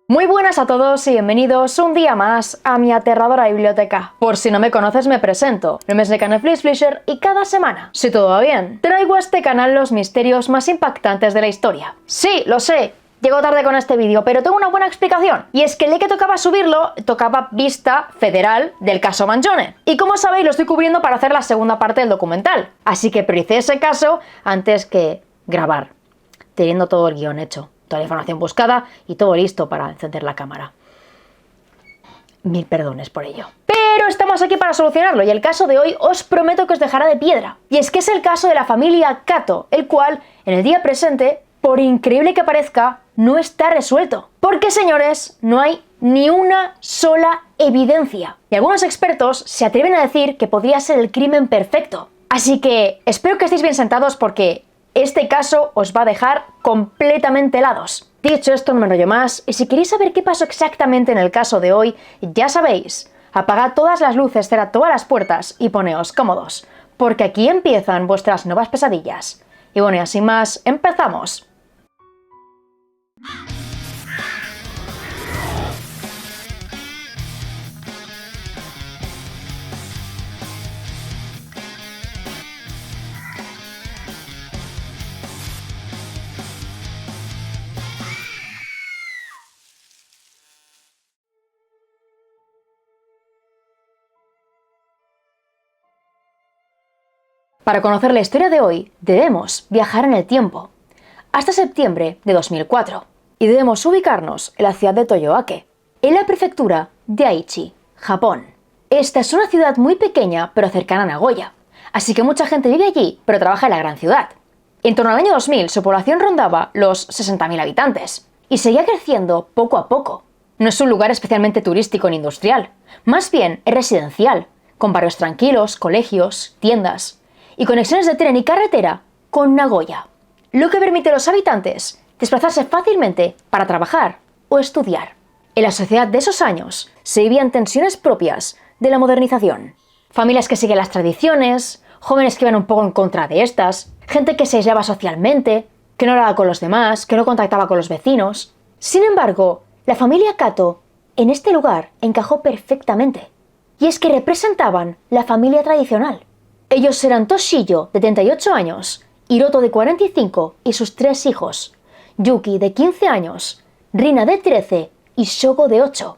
Muy buenas a todos y bienvenidos un día más a mi aterradora biblioteca. Por si no me conoces, me presento. Mi nombre es Netflix Fleischer y cada semana, si todo va bien, traigo a este canal los misterios más impactantes de la historia. Sí, lo sé, llego tarde con este vídeo, pero tengo una buena explicación. Y es que el día que tocaba subirlo, tocaba vista federal del caso Mangione. Y como sabéis, lo estoy cubriendo para hacer la segunda parte del documental. Así que prioricé ese caso antes que grabar, teniendo todo el guión hecho. Toda la información buscada y todo listo para encender la cámara. Mil perdones por ello. Pero estamos aquí para solucionarlo y el caso de hoy os prometo que os dejará de piedra. Y es que es el caso de la familia Kato, el cual, en el día presente, por increíble que parezca, no está resuelto. Porque, señores, no hay ni una sola evidencia. Y algunos expertos se atreven a decir que podría ser el crimen perfecto. Así que espero que estéis bien sentados porque este caso os va a dejar completamente helados. Dicho esto, no me enrollo más, y si queréis saber qué pasó exactamente en el caso de hoy, ya sabéis, apagad todas las luces, cerrad todas las puertas y poneos cómodos, porque aquí empiezan vuestras nuevas pesadillas. Y bueno, y así más, empezamos. Para conocer la historia de hoy, debemos viajar en el tiempo, hasta septiembre de 2004, y debemos ubicarnos en la ciudad de Toyoake, en la prefectura de Aichi, Japón. Esta es una ciudad muy pequeña, pero cercana a Nagoya, así que mucha gente vive allí, pero trabaja en la gran ciudad. En torno al año 2000, su población rondaba los 60.000 habitantes, y seguía creciendo poco a poco. No es un lugar especialmente turístico ni industrial, más bien es residencial, con barrios tranquilos, colegios, tiendas y conexiones de tren y carretera con Nagoya, lo que permite a los habitantes desplazarse fácilmente para trabajar o estudiar. En la sociedad de esos años se vivían tensiones propias de la modernización. Familias que siguen las tradiciones, jóvenes que iban un poco en contra de estas, gente que se aislaba socialmente, que no hablaba con los demás, que no contactaba con los vecinos. Sin embargo, la familia Kato en este lugar encajó perfectamente. Y es que representaban la familia tradicional. Ellos eran Toshiyo, de 38 años, Hiroto, de 45, y sus 3 hijos, Yuki, de 15 años, Rina, de 13, y Shogo, de 8.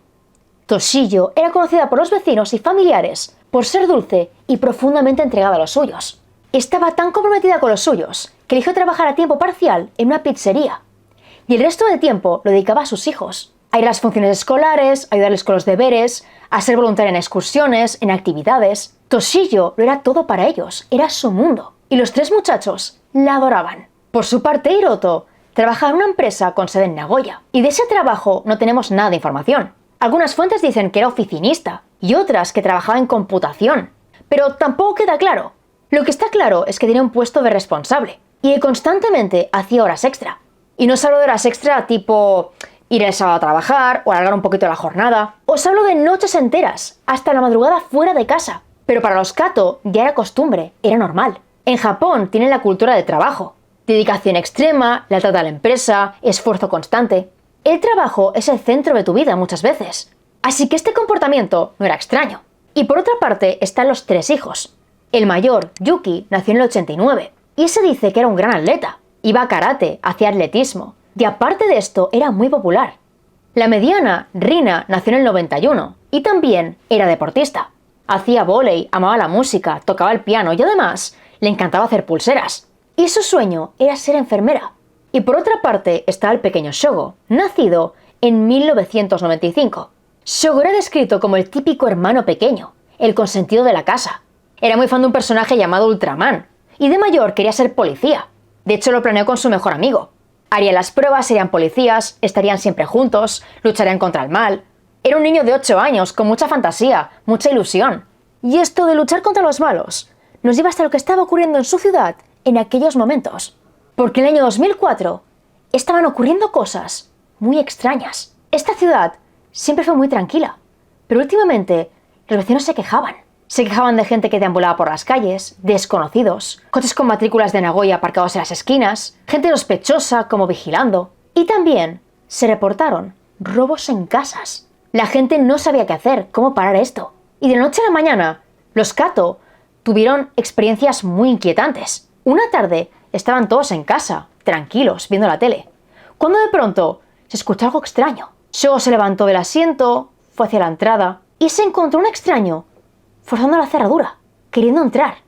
Toshiyo era conocida por los vecinos y familiares por ser dulce y profundamente entregada a los suyos. Estaba tan comprometida con los suyos que eligió trabajar a tiempo parcial en una pizzería, y el resto del tiempo lo dedicaba a sus hijos, a ir a las funciones escolares, a ayudarles con los deberes, a ser voluntaria en excursiones, en actividades. Toshiyo lo era todo para ellos, era su mundo, y los 3 muchachos la adoraban. Por su parte, Hiroto trabajaba en una empresa con sede en Nagoya, y de ese trabajo no tenemos nada de información. Algunas fuentes dicen que era oficinista, y otras que trabajaba en computación, pero tampoco queda claro. Lo que está claro es que tenía un puesto de responsable, y que constantemente hacía horas extra. Y no os hablo de horas extra tipo ir el sábado a trabajar o alargar un poquito la jornada. Os hablo de noches enteras, hasta la madrugada fuera de casa. Pero para los Kato ya era costumbre, era normal. En Japón tienen la cultura del trabajo. Dedicación extrema, lealtad a la empresa, esfuerzo constante. El trabajo es el centro de tu vida muchas veces. Así que este comportamiento no era extraño. Y por otra parte están los 3 hijos. El mayor, Yuki, nació en el 89. Y se dice que era un gran atleta. Iba a karate, hacía atletismo. Y aparte de esto, era muy popular. La mediana, Rina, nació en el 91 y también era deportista. Hacía vóley, amaba la música, tocaba el piano y además le encantaba hacer pulseras. Y su sueño era ser enfermera. Y por otra parte está el pequeño Shogo, nacido en 1995. Shogo era descrito como el típico hermano pequeño, el consentido de la casa. Era muy fan de un personaje llamado Ultraman y de mayor quería ser policía. De hecho, lo planeó con su mejor amigo. Harían las pruebas, serían policías, estarían siempre juntos, lucharían contra el mal. Era un niño de 8 años, con mucha fantasía, mucha ilusión. Y esto de luchar contra los malos nos lleva hasta lo que estaba ocurriendo en su ciudad en aquellos momentos. Porque en el año 2004 estaban ocurriendo cosas muy extrañas. Esta ciudad siempre fue muy tranquila, pero últimamente los vecinos se quejaban. Se quejaban de gente que deambulaba por las calles, desconocidos, coches con matrículas de Nagoya aparcados en las esquinas, gente sospechosa como vigilando. Y también se reportaron robos en casas. La gente no sabía qué hacer, cómo parar esto. Y de la noche a la mañana, los Kato tuvieron experiencias muy inquietantes. Una tarde estaban todos en casa, tranquilos, viendo la tele, cuando de pronto se escuchó algo extraño. Shogo se levantó del asiento, fue hacia la entrada y se encontró un extraño forzando la cerradura, queriendo entrar.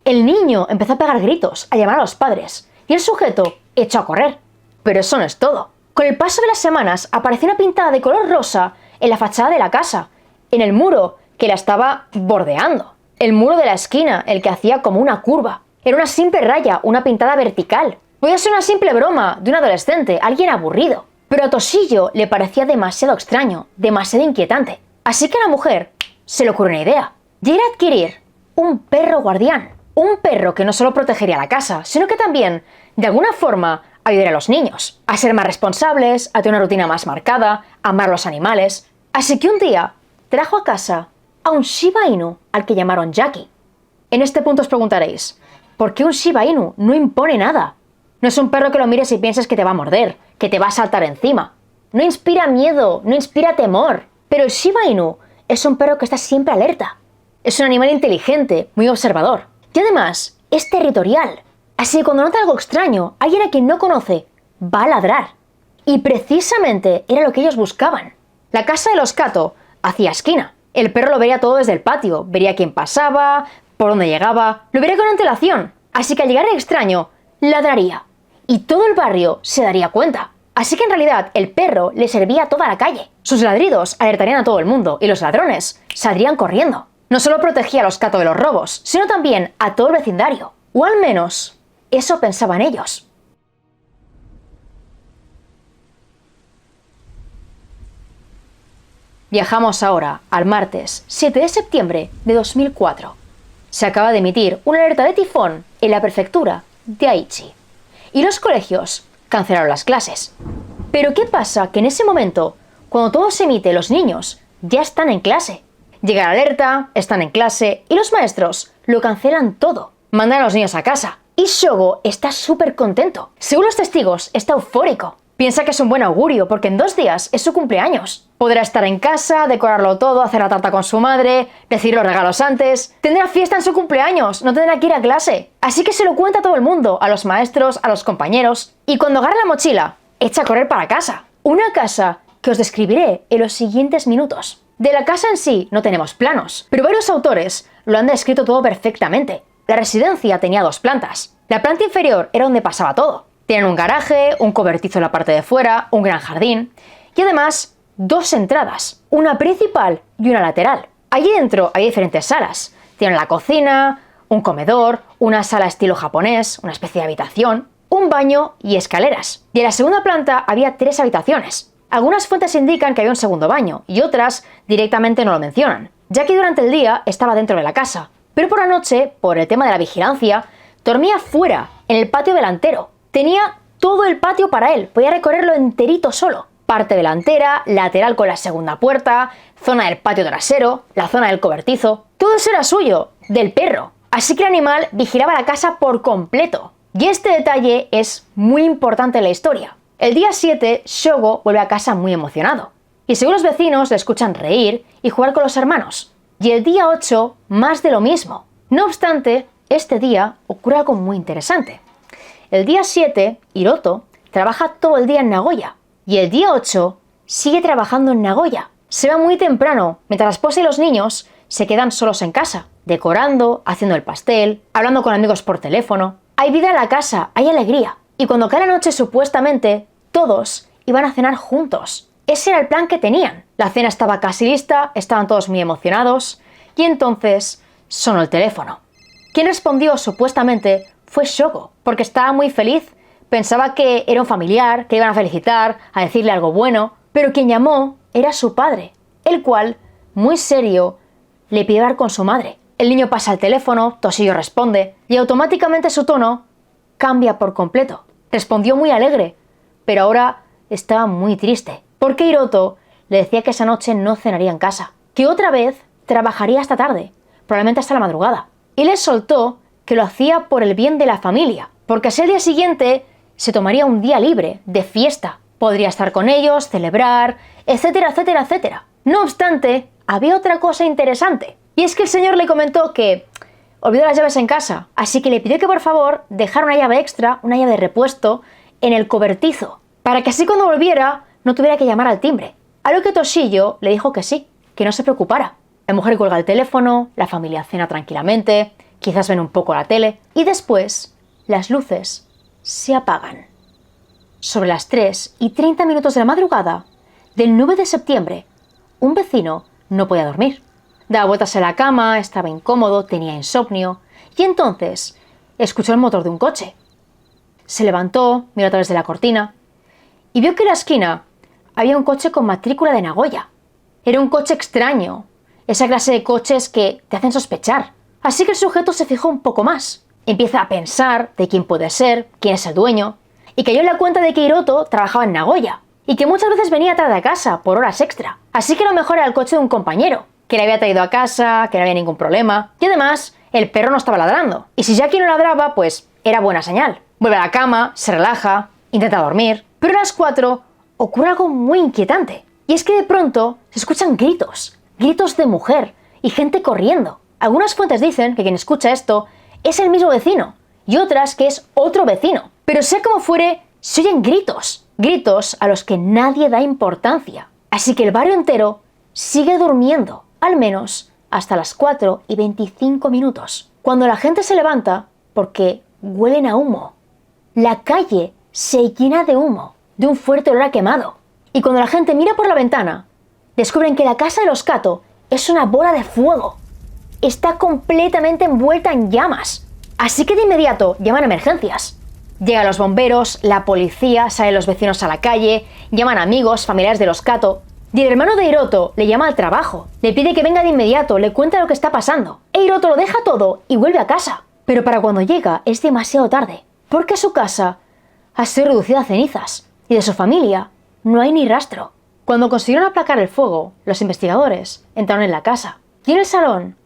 El niño empezó a pegar gritos, a llamar a los padres, y el sujeto echó a correr. Pero eso no es todo. Con el paso de las semanas apareció una pintada de color rosa en la fachada de la casa, en el muro que la estaba bordeando. El muro de la esquina, el que hacía como una curva. Era una simple raya, una pintada vertical. Podía ser una simple broma de un adolescente, alguien aburrido. Pero a Toshio le parecía demasiado extraño, demasiado inquietante. Así que a la mujer se le ocurrió una idea. Y era adquirir un perro guardián. Un perro que no solo protegería la casa, sino que también, de alguna forma, ayudaría a los niños a ser más responsables, a tener una rutina más marcada, a amar a los animales. Así que un día trajo a casa a un Shiba Inu al que llamaron Jackie. En este punto os preguntaréis, ¿por qué un Shiba Inu no impone nada? No es un perro que lo mires y pienses que te va a morder, que te va a saltar encima. No inspira miedo, no inspira temor. Pero el Shiba Inu es un perro que está siempre alerta. Es un animal inteligente, muy observador. Y además, es territorial. Así que cuando nota algo extraño, alguien a quien no conoce, va a ladrar. Y precisamente era lo que ellos buscaban. La casa de los Kato hacía esquina. El perro lo vería todo desde el patio, vería quién pasaba, por dónde llegaba, lo vería con antelación. Así que al llegar el extraño, ladraría. Y todo el barrio se daría cuenta. Así que en realidad el perro le servía a toda la calle. Sus ladridos alertarían a todo el mundo y los ladrones saldrían corriendo. No solo protegía a los Kato de los robos, sino también a todo el vecindario. O al menos, eso pensaban ellos. Viajamos ahora al martes 7 de septiembre de 2004. Se acaba de emitir una alerta de tifón en la prefectura de Aichi. Y los colegios cancelaron las clases. Pero ¿qué pasa? Que en ese momento, cuando todo se emite, los niños ya están en clase. Llega la alerta, están en clase y los maestros lo cancelan todo. Mandan a los niños a casa. Y Shogo está súper contento. Según los testigos, está eufórico. Piensa que es un buen augurio porque en 2 días es su cumpleaños. Podrá estar en casa, decorarlo todo, hacer la tarta con su madre, decir los regalos antes. Tendrá fiesta en su cumpleaños, no tendrá que ir a clase. Así que se lo cuenta a todo el mundo, a los maestros, a los compañeros. Y cuando agarra la mochila, echa a correr para casa. Una casa que os describiré en los siguientes minutos. De la casa en sí no tenemos planos, pero varios autores lo han descrito todo perfectamente. La residencia tenía 2 plantas. La planta inferior era donde pasaba todo. Tienen un garaje, un cobertizo en la parte de fuera, un gran jardín y además 2 entradas, una principal y una lateral. Allí dentro hay diferentes salas. Tienen la cocina, un comedor, una sala estilo japonés, una especie de habitación, un baño y escaleras. Y en la segunda planta había 3 habitaciones. Algunas fuentes indican que había un segundo baño y otras directamente no lo mencionan, ya que durante el día estaba dentro de la casa, pero por la noche, por el tema de la vigilancia, dormía fuera, en el patio delantero. Tenía todo el patio para él, podía recorrerlo enterito solo. Parte delantera, lateral con la segunda puerta, zona del patio trasero, la zona del cobertizo. Todo eso era suyo, del perro. Así que el animal vigilaba la casa por completo. Y este detalle es muy importante en la historia. El día 7, Shogo vuelve a casa muy emocionado. Y según los vecinos le escuchan reír y jugar con los hermanos. Y el día 8, más de lo mismo. No obstante, este día ocurre algo muy interesante. El día 7, Hiroto trabaja todo el día en Nagoya. Y el día 8 sigue trabajando en Nagoya. Se va muy temprano, mientras la esposa y los niños se quedan solos en casa, decorando, haciendo el pastel, hablando con amigos por teléfono. Hay vida en la casa, hay alegría. Y cuando cae la noche, supuestamente, todos iban a cenar juntos. Ese era el plan que tenían. La cena estaba casi lista, estaban todos muy emocionados, y entonces sonó el teléfono. Quien respondió supuestamente fue Shogo, porque estaba muy feliz. Pensaba que era un familiar, que iban a felicitar, a decirle algo bueno, pero quien llamó era su padre, el cual, muy serio, le pidió hablar con su madre. El niño pasa el teléfono, Toshio responde, y automáticamente su tono cambia por completo. Respondió muy alegre, pero ahora estaba muy triste, porque Hiroto le decía que esa noche no cenaría en casa, que otra vez trabajaría hasta tarde, probablemente hasta la madrugada, y le soltó que lo hacía por el bien de la familia, porque así el día siguiente se tomaría un día libre, de fiesta, podría estar con ellos, celebrar, etcétera, etcétera, etcétera. No obstante, había otra cosa interesante. Y es que el señor le comentó que olvidó las llaves en casa, así que le pidió que por favor dejara una llave extra, una llave de repuesto, en el cobertizo, para que así cuando volviera no tuviera que llamar al timbre. A lo que Toshio le dijo que sí, que no se preocupara. La mujer cuelga el teléfono, la familia cena tranquilamente, quizás ven un poco la tele, y después las luces se apagan. Sobre las 3:30 de la madrugada del 9 de septiembre, un vecino no podía dormir. Daba vueltas en la cama, estaba incómodo, tenía insomnio, y entonces escuchó el motor de un coche. Se levantó, miró a través de la cortina, y vio que en la esquina había un coche con matrícula de Nagoya. Era un coche extraño, esa clase de coches que te hacen sospechar. Así que el sujeto se fijó un poco más. Empieza a pensar de quién puede ser, quién es el dueño, y cayó en la cuenta de que Hiroto trabajaba en Nagoya, y que muchas veces venía tarde a casa por horas extra. Así que lo mejor era el coche de un compañero, que le había traído a casa, que no había ningún problema, y además el perro no estaba ladrando. Y si Jackie no ladraba, pues era buena señal. Vuelve a la cama, se relaja, intenta dormir, pero a las 4 ocurre algo muy inquietante. Y es que de pronto se escuchan gritos, gritos de mujer y gente corriendo. Algunas fuentes dicen que quien escucha esto es el mismo vecino y otras que es otro vecino. Pero sea como fuere, se oyen gritos, gritos a los que nadie da importancia. Así que el barrio entero sigue durmiendo, al menos hasta las 4:25, cuando la gente se levanta porque huelen a humo. La calle se llena de humo, de un fuerte olor a quemado. Y cuando la gente mira por la ventana, descubren que la casa de los Kato es una bola de fuego. Está completamente envuelta en llamas. Así que de inmediato llaman a emergencias. Llegan los bomberos, la policía, salen los vecinos a la calle, llaman amigos, familiares de los Kato. Y el hermano de Hiroto le llama al trabajo, le pide que venga de inmediato, le cuenta lo que está pasando. E Hiroto lo deja todo y vuelve a casa. Pero para cuando llega es demasiado tarde, porque su casa ha sido reducida a cenizas y de su familia no hay ni rastro. Cuando consiguieron aplacar el fuego, los investigadores entraron en la casa y en el salón,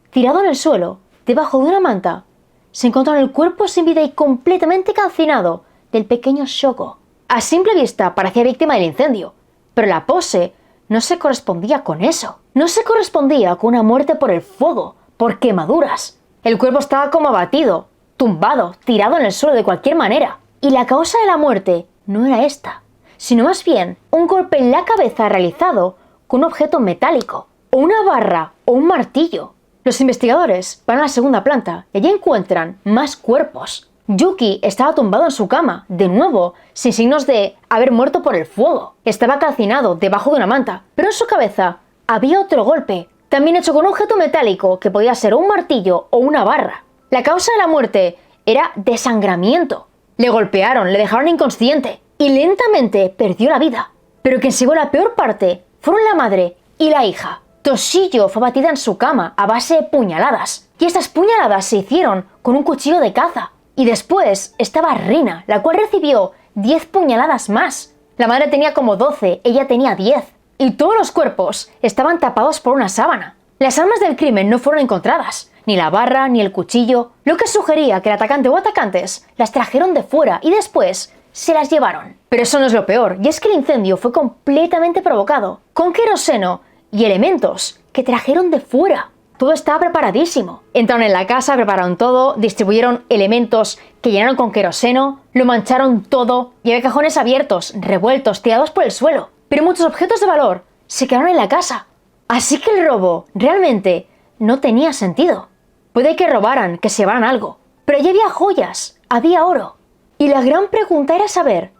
tirado en el suelo, debajo de una manta, se encontraron el cuerpo sin vida y completamente calcinado del pequeño Shoko. A simple vista parecía víctima del incendio, pero la pose no se correspondía con eso. No se correspondía con una muerte por el fuego, por quemaduras. El cuerpo estaba como abatido, tumbado, tirado en el suelo de cualquier manera. Y la causa de la muerte no era esta, sino más bien un golpe en la cabeza realizado con un objeto metálico, o una barra o un martillo. Los investigadores van a la segunda planta y allí encuentran más cuerpos. Yuki estaba tumbado en su cama, de nuevo, sin signos de haber muerto por el fuego. Estaba calcinado debajo de una manta, pero en su cabeza había otro golpe, también hecho con un objeto metálico que podía ser un martillo o una barra. La causa de la muerte era desangramiento. Le golpearon, le dejaron inconsciente y lentamente perdió la vida. Pero quien se llevó la peor parte fueron la madre y la hija. Toshio fue abatida en su cama a base de puñaladas, y estas puñaladas se hicieron con un cuchillo de caza. Y después estaba Rina, la cual recibió 10 puñaladas más. La madre tenía como 12, ella tenía 10. Y todos los cuerpos estaban tapados por una sábana. Las armas del crimen no fueron encontradas, ni la barra, ni el cuchillo, lo que sugería que el atacante o atacantes las trajeron de fuera y después se las llevaron. Pero eso no es lo peor, y es que el incendio fue completamente provocado, con queroseno y elementos que trajeron de fuera. Todo estaba preparadísimo. Entraron en la casa, prepararon todo, distribuyeron elementos que llenaron con queroseno, lo mancharon todo y había cajones abiertos, revueltos, tirados por el suelo. Pero muchos objetos de valor se quedaron en la casa. Así que el robo realmente no tenía sentido. Puede que robaran, que se llevaran algo, pero allí había joyas, había oro. Y la gran pregunta era saber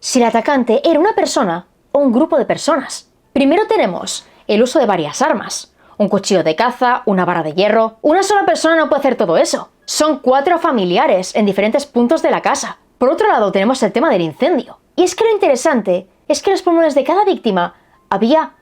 si el atacante era una persona o un grupo de personas. Primero tenemos el uso de varias armas. Un cuchillo de caza, una barra de hierro. Una sola persona no puede hacer todo eso. Son 4 familiares en diferentes puntos de la casa. Por otro lado tenemos el tema del incendio. Y es que lo interesante es que en los pulmones de cada víctima había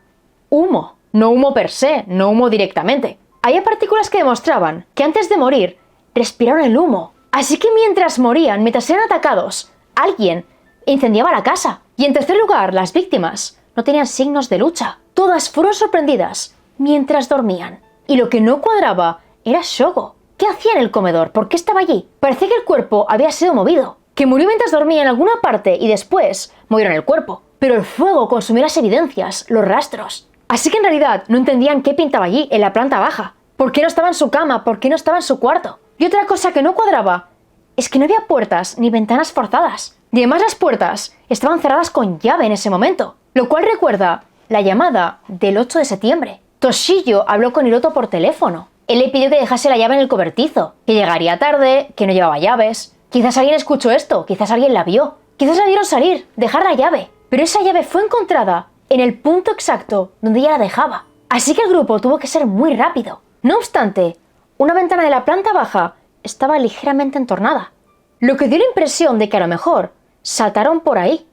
humo. No humo per se, no humo directamente. Había partículas que demostraban que antes de morir respiraron el humo. Así que mientras morían, mientras eran atacados, alguien incendiaba la casa. Y en tercer lugar, las víctimas no tenían signos de lucha. Todas fueron sorprendidas mientras dormían. Y lo que no cuadraba era Shogo. ¿Qué hacía en el comedor? ¿Por qué estaba allí? Parecía que el cuerpo había sido movido, que murió mientras dormía en alguna parte y después murió en el cuerpo. pero el fuego consumió las evidencias, los rastros. Así que en realidad no entendían qué pintaba allí, en la planta baja. ¿Por qué no estaba en su cama? ¿Por qué no estaba en su cuarto? Y otra cosa que no cuadraba es que no había puertas ni ventanas forzadas. Y además las puertas estaban cerradas con llave en ese momento, lo cual recuerda la llamada del 8 de septiembre. Toshio habló con Hiroto por teléfono. Él le pidió que dejase la llave en el cobertizo, que llegaría tarde, que no llevaba llaves. Quizás alguien escuchó esto, quizás alguien la vio. Quizás la vieron salir, dejar la llave. Pero esa llave fue encontrada en el punto exacto donde ella la dejaba. Así que el grupo tuvo que ser muy rápido. No obstante, una ventana de la planta baja estaba ligeramente entornada, lo que dio la impresión de que a lo mejor saltaron por ahí.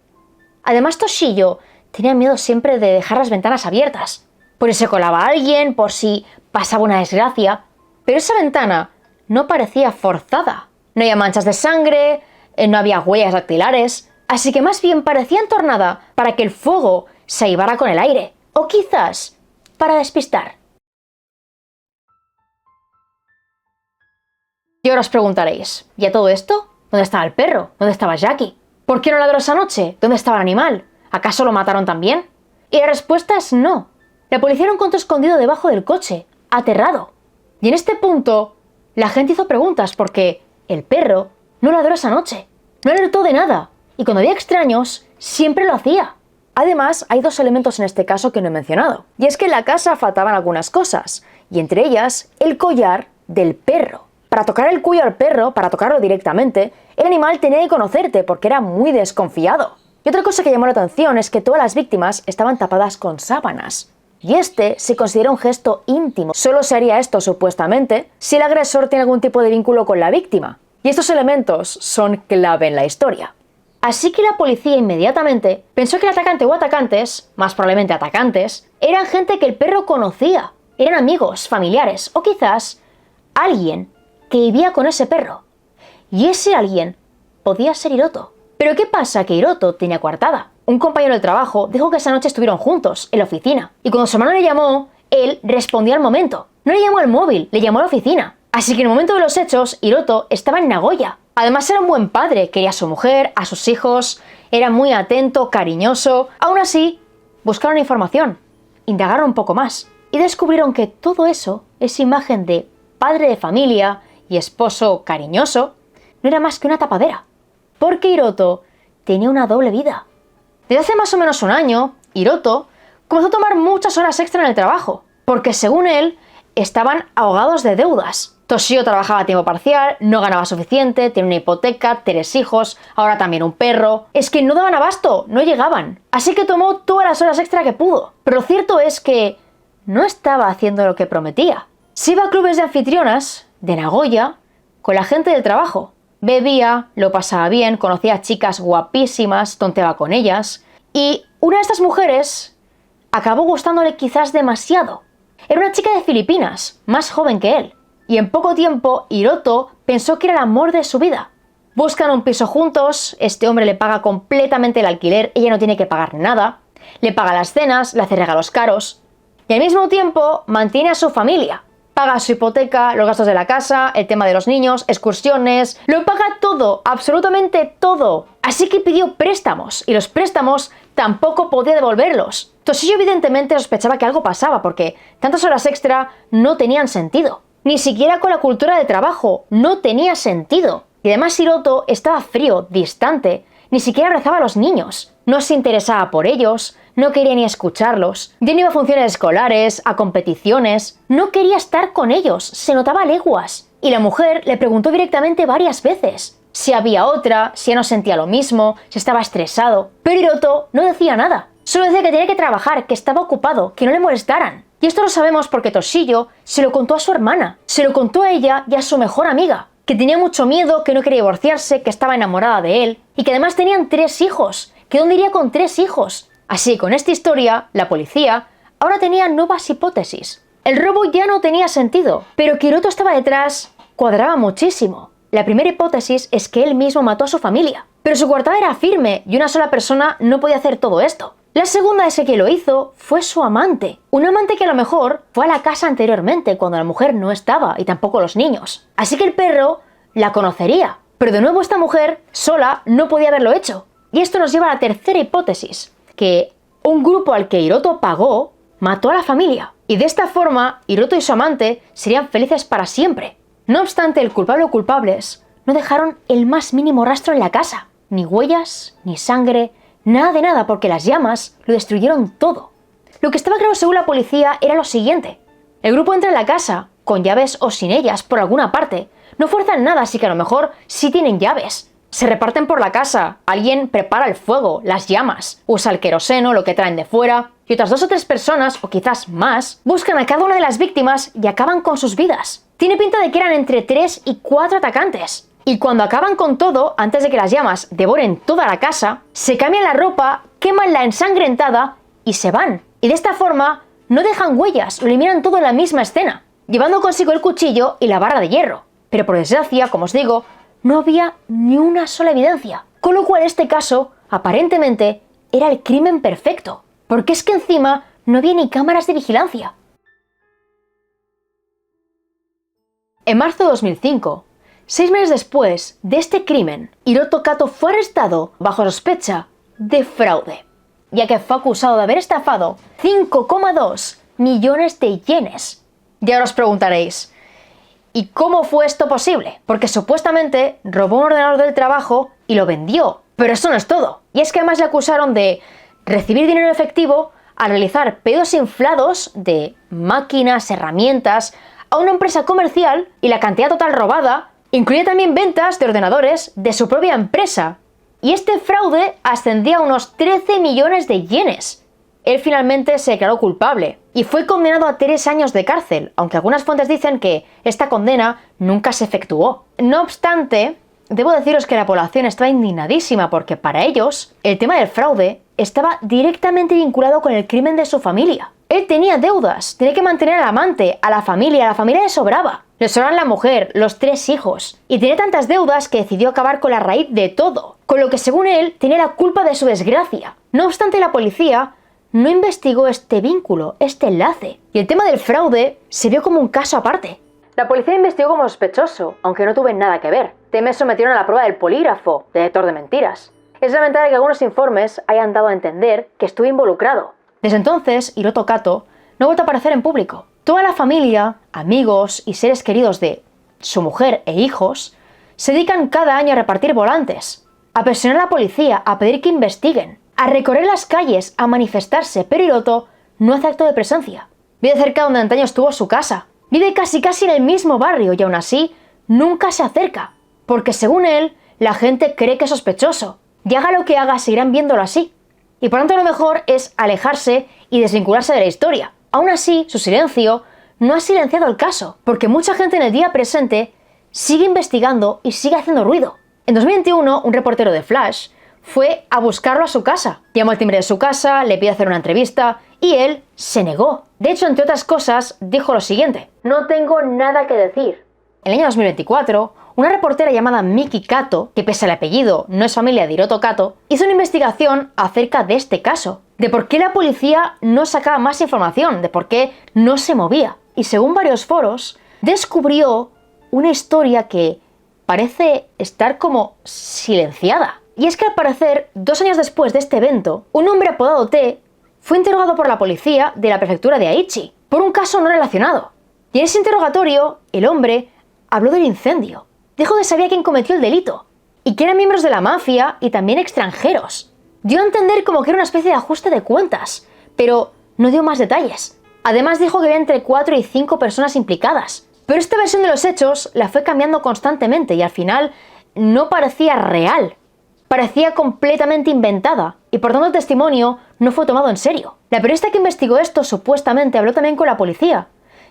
Además, Toshio tenía miedo siempre de dejar las ventanas abiertas, por si se colaba alguien, por si pasaba una desgracia. Pero esa ventana no parecía forzada. No había manchas de sangre, no había huellas dactilares, así que más bien parecía entornada para que el fuego se llevara con el aire, o quizás para despistar. Y ahora os preguntaréis, ¿y a todo esto? ¿Dónde estaba el perro? ¿Dónde estaba Jackie? ¿Por qué no ladró esa noche? ¿Dónde estaba el animal? ¿Acaso lo mataron también? Y la respuesta es no. La policía lo encontró escondido debajo del coche, aterrado. Y en este punto, la gente hizo preguntas porque el perro no ladró esa noche. No alertó de nada. Y cuando había extraños, siempre lo hacía. Además, hay dos elementos en este caso que no he mencionado. Y es que en la casa faltaban algunas cosas. Y entre ellas, el collar del perro. Para tocar el cuello al perro, para tocarlo directamente, el animal tenía que conocerte porque era muy desconfiado. Y otra cosa que llamó la atención es que todas las víctimas estaban tapadas con sábanas. Y este se considera un gesto íntimo. Solo se haría esto, supuestamente, si el agresor tiene algún tipo de vínculo con la víctima. Y estos elementos son clave en la historia. Así que la policía inmediatamente pensó que el atacante o atacantes, más probablemente atacantes, eran gente que el perro conocía. Eran amigos, familiares o quizás alguien que vivía con ese perro. Y ese alguien podía ser Hiroto. Pero ¿qué pasa? Que Hiroto tenía coartada. Un compañero de trabajo dijo que esa noche estuvieron juntos, en la oficina. Y cuando su hermano le llamó, él respondió al momento. No le llamó al móvil, le llamó a la oficina. Así que en el momento de los hechos, Hiroto estaba en Nagoya. Además era un buen padre, quería a su mujer, a sus hijos, era muy atento, cariñoso. Aún así, buscaron información, indagaron un poco más y descubrieron que todo eso, esa imagen de padre de familia y esposo cariñoso, no era más que una tapadera. Porque Hiroto tenía una doble vida. Desde hace más o menos un año, Hiroto comenzó a tomar muchas horas extra en el trabajo, porque según él, estaban ahogados de deudas. Toshio trabajaba a tiempo parcial, no ganaba suficiente, tenía una hipoteca, 3 hijos, ahora también un perro. Es que no daban abasto, no llegaban. Así que tomó todas las horas extra que pudo. Pero lo cierto es que no estaba haciendo lo que prometía. Se iba a clubes de anfitrionas de Nagoya con la gente del trabajo. Bebía, lo pasaba bien, conocía a chicas guapísimas, tonteaba con ellas. Y una de estas mujeres acabó gustándole quizás demasiado. Era una chica de Filipinas, más joven que él. Y en poco tiempo, Hiroto pensó que era el amor de su vida. Buscan un piso juntos, este hombre le paga completamente el alquiler, ella no tiene que pagar nada, le paga las cenas, le hace regalos caros. Y al mismo tiempo, mantiene a su familia. Paga su hipoteca, los gastos de la casa, el tema de los niños, excursiones, lo paga todo, absolutamente todo. Así que pidió préstamos, y los préstamos tampoco podía devolverlos. Toshio evidentemente sospechaba que algo pasaba, porque tantas horas extra no tenían sentido. Ni siquiera con la cultura de trabajo, no tenía sentido. Y además Hiroto estaba frío, distante, ni siquiera abrazaba a los niños. No se interesaba por ellos, no quería ni escucharlos. Ya no iba a funciones escolares, a competiciones. No quería estar con ellos, se notaba a leguas. Y la mujer le preguntó directamente varias veces si había otra, si ya no sentía lo mismo, si estaba estresado. Pero Hiroto no decía nada. Solo decía que tenía que trabajar, que estaba ocupado, que no le molestaran. Y esto lo sabemos porque Toshio se lo contó a su hermana, se lo contó a ella y a su mejor amiga, que tenía mucho miedo, que no quería divorciarse, que estaba enamorada de él y que además tenían 3 hijos. ¿Qué dónde iría con 3 hijos? Así, con esta historia, la policía ahora tenía nuevas hipótesis. El robo ya no tenía sentido, pero que Hiroto estaba detrás cuadraba muchísimo. La primera hipótesis es que él mismo mató a su familia, pero su coartada era firme y una sola persona no podía hacer todo esto. La segunda es que quien lo hizo fue su amante. Un amante que a lo mejor fue a la casa anteriormente cuando la mujer no estaba y tampoco los niños. Así que el perro la conocería. Pero de nuevo esta mujer sola no podía haberlo hecho. Y esto nos lleva a la tercera hipótesis. que un grupo al que Hiroto pagó mató a la familia. Y de esta forma, Hiroto y su amante serían felices para siempre. No obstante, el culpable o culpables no dejaron el más mínimo rastro en la casa. Ni huellas, ni sangre, nada de nada, porque las llamas lo destruyeron todo. Lo que estaba claro según la policía era lo siguiente. El grupo entra en la casa, con llaves o sin ellas, por alguna parte. No fuerzan nada, así que a lo mejor sí tienen llaves. Se reparten por la casa, alguien prepara el fuego, las llamas, usa el queroseno, lo que traen de fuera, y otras 2 o 3 personas, o quizás más, buscan a cada una de las víctimas y acaban con sus vidas. Tiene pinta de que eran entre 3 y 4 atacantes. Y cuando acaban con todo, antes de que las llamas devoren toda la casa, se cambian la ropa, queman la ensangrentada y se van. Y de esta forma no dejan huellas, lo eliminan todo en la misma escena, llevando consigo el cuchillo y la barra de hierro. Pero por desgracia, como os digo, no había ni una sola evidencia. Con lo cual este caso, aparentemente, era el crimen perfecto. Porque es que encima no había ni cámaras de vigilancia. En marzo de 2005, 6 meses después de este crimen, Hiroto Kato fue arrestado bajo sospecha de fraude, ya que fue acusado de haber estafado 5,2 millones de yenes. Y ahora os preguntaréis, ¿y cómo fue esto posible? Porque supuestamente robó un ordenador del trabajo y lo vendió. Pero eso no es todo. Y es que además le acusaron de recibir dinero efectivo al realizar pedidos inflados de máquinas, herramientas, a una empresa comercial, y la cantidad total robada incluía también ventas de ordenadores de su propia empresa. Y este fraude ascendía a unos 13 millones de yenes. Él finalmente se declaró culpable y fue condenado a 3 años de cárcel, aunque algunas fuentes dicen que esta condena nunca se efectuó. No obstante, debo deciros que la población estaba indignadísima porque para ellos el tema del fraude estaba directamente vinculado con el crimen de su familia. Él tenía deudas, tenía que mantener al amante, a la familia le sobraba. Le sobraban la mujer, los 3 hijos, y tenía tantas deudas que decidió acabar con la raíz de todo, con lo que según él tenía la culpa de su desgracia. No obstante, la policía no investigó este vínculo, este enlace, y el tema del fraude se vio como un caso aparte. La policía investigó como sospechoso, aunque no tuve nada que ver. Me sometieron a la prueba del polígrafo, de detector de mentiras. Es lamentable que algunos informes hayan dado a entender que estuve involucrado. Desde entonces, Hiroto Kato no ha vuelto a aparecer en público. Toda la familia, amigos y seres queridos de su mujer e hijos se dedican cada año a repartir volantes, a presionar a la policía, a pedir que investiguen, a recorrer las calles, a manifestarse, pero Hiroto no hace acto de presencia. Vive cerca donde antaño estuvo su casa. Vive casi en el mismo barrio y aún así nunca se acerca, porque según él, la gente cree que es sospechoso. Y haga lo que haga, seguirán viéndolo así. Y por tanto lo mejor es alejarse y desvincularse de la historia. Aún así, su silencio no ha silenciado el caso, porque mucha gente en el día presente sigue investigando y sigue haciendo ruido. En 2021, un reportero de Flash fue a buscarlo a su casa. Llamó al timbre de su casa, le pidió hacer una entrevista y él se negó. De hecho, entre otras cosas, dijo lo siguiente: "No tengo nada que decir". En el año 2024, una reportera llamada Miki Kato, que pese al apellido no es familia de Hiroto Kato, hizo una investigación acerca de este caso, de por qué la policía no sacaba más información, de por qué no se movía. Y según varios foros, descubrió una historia que parece estar como silenciada. Y es que al parecer, 2 años después de este evento, un hombre apodado T fue interrogado por la policía de la prefectura de Aichi por un caso no relacionado. Y en ese interrogatorio, el hombre habló del incendio. Dijo que sabía quién cometió el delito y que eran miembros de la mafia y también extranjeros. Dio a entender como que era una especie de ajuste de cuentas, pero no dio más detalles. Además dijo que había entre 4 y 5 personas implicadas. Pero esta versión de los hechos la fue cambiando constantemente y al final no parecía real. Parecía completamente inventada y por tanto el testimonio no fue tomado en serio. La periodista que investigó esto supuestamente habló también con la policía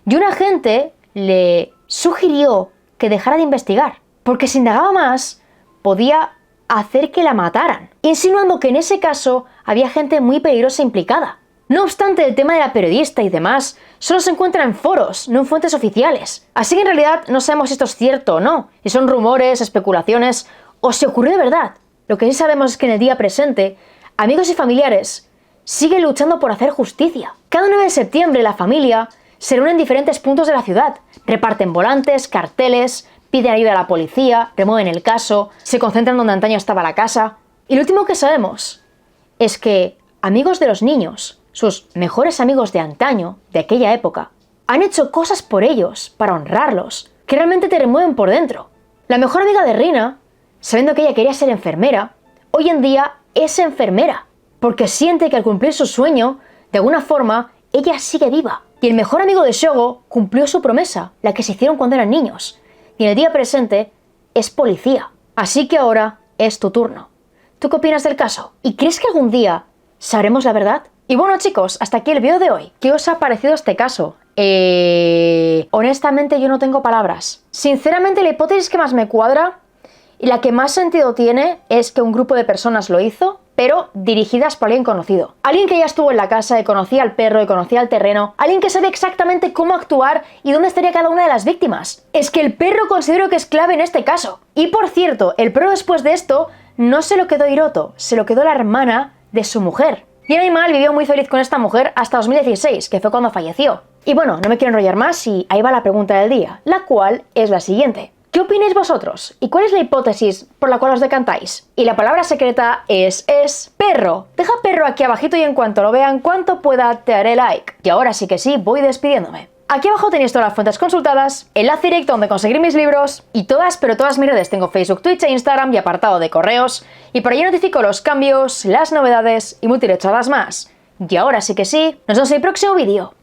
y un agente le sugirió que dejara de investigar, porque si indagaba más podía hacer que la mataran, insinuando que en ese caso había gente muy peligrosa implicada. No obstante, el tema de la periodista y demás solo se encuentra en foros, no en fuentes oficiales. Así que en realidad no sabemos si esto es cierto o no, si son rumores, especulaciones o si ocurrió de verdad. Lo que sí sabemos es que en el día presente, amigos y familiares siguen luchando por hacer justicia. Cada 9 de septiembre la familia se reúne en diferentes puntos de la ciudad, reparten volantes, carteles, piden ayuda a la policía, remueven el caso, se concentran donde antaño estaba la casa. Y lo último que sabemos es que amigos de los niños, sus mejores amigos de antaño, de aquella época, han hecho cosas por ellos, para honrarlos, que realmente te remueven por dentro. La mejor amiga de Rina, sabiendo que ella quería ser enfermera, hoy en día es enfermera, porque siente que al cumplir su sueño, de alguna forma, ella sigue viva. Y el mejor amigo de Shogo cumplió su promesa, la que se hicieron cuando eran niños, y en el día presente es policía. Así que ahora es tu turno. ¿Tú qué opinas del caso? ¿Y crees que algún día sabremos la verdad? Y bueno, chicos, hasta aquí el vídeo de hoy. ¿Qué os ha parecido este caso? Honestamente yo no tengo palabras. Sinceramente la hipótesis que más me cuadra y la que más sentido tiene es que un grupo de personas lo hizo, pero dirigidas por alguien conocido. Alguien que ya estuvo en la casa, que conocía al perro, que conocía el terreno, alguien que sabía exactamente cómo actuar y dónde estaría cada una de las víctimas. Es que el perro considero que es clave en este caso. Y por cierto, el perro después de esto no se lo quedó Hiroto, se lo quedó la hermana de su mujer. Y el animal vivió muy feliz con esta mujer hasta 2016, que fue cuando falleció. Y bueno, no me quiero enrollar más y ahí va la pregunta del día, la cual es la siguiente. ¿Qué opináis vosotros? ¿Y cuál es la hipótesis por la cual os decantáis? Y la palabra secreta es perro. Deja perro aquí abajito y en cuanto lo vean, cuanto pueda, te haré like. Y ahora sí que sí, voy despidiéndome. Aquí abajo tenéis todas las fuentes consultadas, enlace directo donde conseguir mis libros y todas, pero todas mis redes. Tengo Facebook, Twitch e Instagram y apartado de correos. Y por ahí notifico los cambios, las novedades y multirechadas más. Y ahora sí que sí, nos vemos en el próximo vídeo.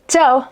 ¡Chao!